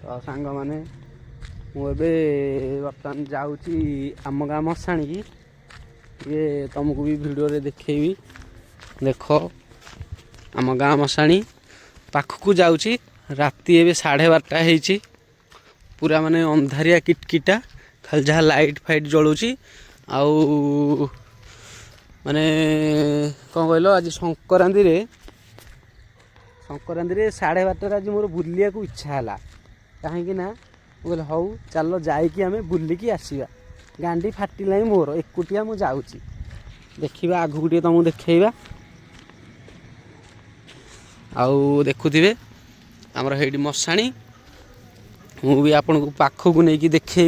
सांग मैंने मुझे बर्तमान जाऊँगी आम गाँ मशाणी की ये तुमको भी वीडियो रे देखेबी। देख आम गाँ मशाणी पाखक जाऊँगी राति ए 12:30 हो पूरा माने अंधारिया किटकिटा खाली जहाँ लाइट फाइट जलुची आउ माने कौन कहल आज संक्रांति रे 12:30 आज मोर बुलिया को इच्छा है कहीं ना बोले हौ चल जाइकी आम बुलिकी आसवा गांडी फाटिला मोर एकुटिया मु जाऊँगी देखा आगू टे तुमको देखा आउ देखुवे आमर हेटी मशाणी मु भी आपन को पाखक नहीं कि देखी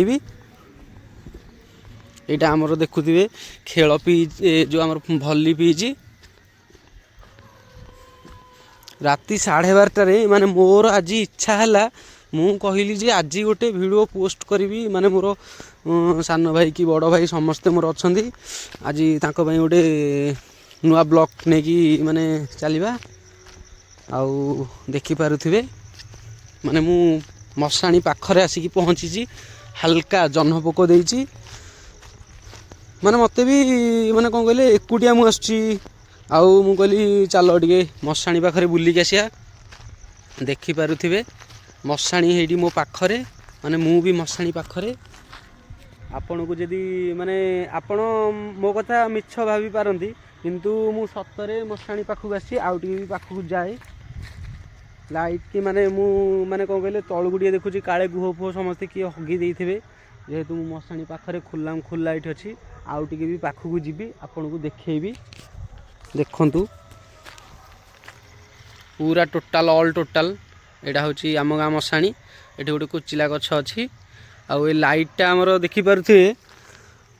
यहाँ आमर देखुवे खेल पी जो आमर भली पीची राति 12:30 माने मोर आज इच्छा है मु कहली जे आज गोटे वीडियो पोस्ट करी माने मोर सान भाई कि बड़ भाई समस्ते मोर अच्छा आज तांको भाई गोटे नुआ ब्लॉग नहीं कि माने चलवा आउ देखि पारुथिबे माने मु मशाणी पाखरे आसिकी पहुँची हल्का जह्न पोक देइची माने मते भी माने कौन कहले एकुटिया मु आसुची आउ मु कहली चल टिके मशाणी पाखरे बुलिक आसिया देखि पारुथिबे मशाणी हेडी मो पाखरे माने मु भी मशाणी पाखरे आपण को जदी माने आपण मो कथा मिछ भाबी पारंती किंतु मु सतरे मशाणी पाखक आसी आउ टिके भी पाखक जाए लाइट की माने मु माने कौन कहले तलू गुड़िए देखुची काले गुह फुह समस्ते किए हगी देइथिबे जेहेतु मु मशाणी पाखरे खुला लाइट अच्छी आउ टिके भी पाखक जीवी आपन को देखेबी देखंतु पूरा टोटाल ऑल टोटाल एटा होची आम गाँ मशाणी एठी गोटे कुचिला गछ अच्छी आउ ए लाइटटा हमर देखि पारुथे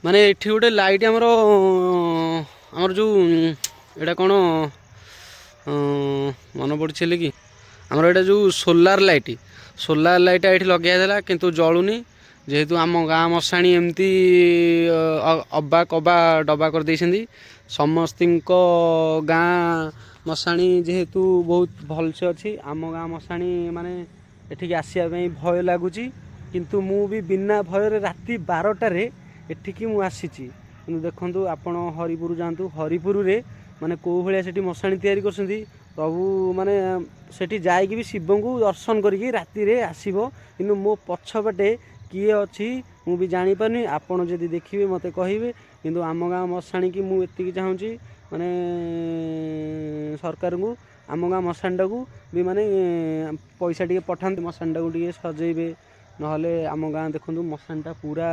माने एठी गोटे लाइट हमर जो एटा कोन मन पड़छले कि हमर एटा जो सोलार लाइट ये लगे देला किंतु जलुनी जेहेतु आम गाँ मशाणी एमती अब्बा कबा डबा कर देइछंदी समस्तिंको गाँ मशाणी जेहेतु बहुत भलसे अच्छी आम गाँ मशाणी माने एठिक आसिया भय लगुच किंतु मु भी बिना भय राति 12टार एठिकी मु आसीची किंतु देखंतु आपण हरिपुर जातु हरिपुर रे माने को भलिया सेठी मशाणी तैयारी करछंदी प्रभु माने सेठी जाइकी भी शिव को दर्शन करिकी राति रे आसीबो किंतु मो पछपटे किए अच्छी मु भी जानी पारनी आपण जदि देखिबे मते कहिबे किंतु आम गाँ मशाणी की मु एतिकी चाहूँगी माने सरकार को आम गाँ मशाणीटा को भी माने पैसा टिके पठाते मशाणीटा को टिके सजेबे नहले आम गाँ देखंतु मशाणीटा पूरा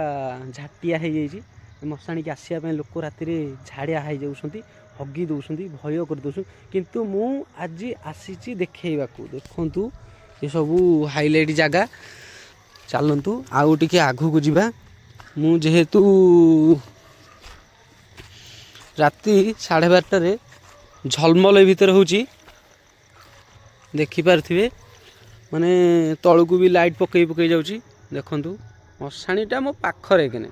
झाटिया हो जाइए मशाणी की आसिया लोक राति रे झाड़िया हो जाउछंती हगी दौरान भय कर दौरान किंतु मु आज आसी देखा देखु ये सबू हाइलाइट जगह चलतु आउ टिके आगु को जीवा मु जेहेतु राति 12:30 झलमल भीतर होची देखि पारथिबे माने तळु को भी लाइट पकई पकई जाउची देखंतु मशाणीटा मो पाखरे केने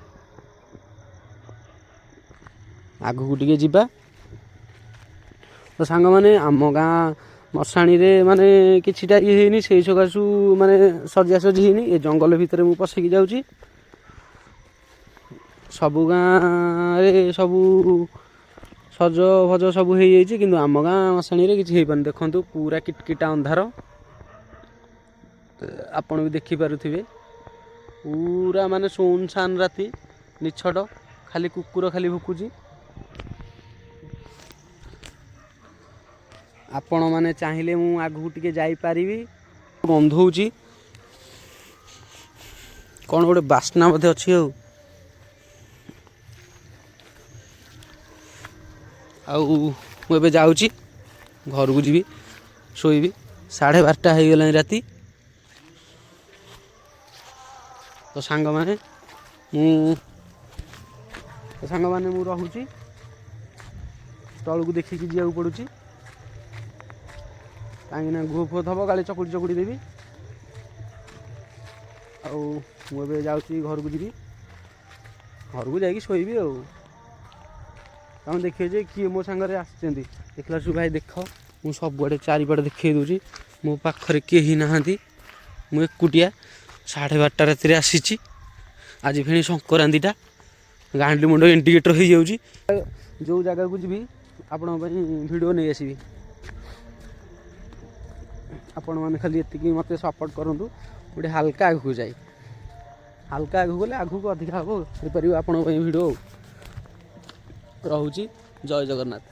आगु को टिके जीवा तो सांग माने आम गाँ मशाणी रे माने किछिटा ये हेनी से सकाशु माने सजा सजी हेनी ए जंगल भितर मु पसिकी जाउची सबु गाँ रे सबु सज भज सब हो जाइए कि आम गाँ मशाणी रे किछि हेपन देखंतु पूरा किटकिटा अंधार आपण भी देखि पारुथिबे पूरा माने सुनसान राति निछड़ खाली कुकुर खाली भुकुची आपण माने चाहिए मु आगु टिके जाई पारिबी गंधौची कौन गोटे बास्ना बोधे अच्छी आउ जाऊँगी घर को जीवी शोबी 12:30 हो गला राति तो सांग माने मु रहूची तल को देखिकी जा पड़ुची कहीं गुह फुह थब गाड़ी चकुड़ी चकुड़ी देवी आउ जाऊँगी घर को जीवी घर को जाकि शोबी तुम देखिए जे किए मो सांगे आसुँच देखला सु भाई देख मु सब चारिपटे देखे दूसरी मो पाखरे कहीं ना मु एकुटिया 12:30 ରାତିରେ ଆସିଛି। ଆଜି ଫେଣି ସଂକ୍ରାନ୍ତିଟା ଗାଣ୍ଡି ମୁଣ୍ଡ ଇଣ୍ଡିକେଟର ହେଇଯାଉଛି। ଯେଉଁ ଜାଗାକୁ ଯିବି ଆପଣଙ୍କ ପାଇଁ ଭିଡ଼ିଓ ନେଇ ଆସିବି। ଆପଣମାନେ ଖାଲି ଏତିକି ମୋତେ ସପୋର୍ଟ କରନ୍ତୁ। ଗୋଟେ ହାଲକା ଆଗକୁ ଯାଏ, ହାଲକା ଆଗକୁ ଗଲେ ଆଗକୁ ଅଧିକା ହେବ ହେଇପାରିବ ଆପଣଙ୍କ ପାଇଁ ଭିଡ଼ିଓ। ରହୁଛି, ଜୟ ଜଗନ୍ନାଥ।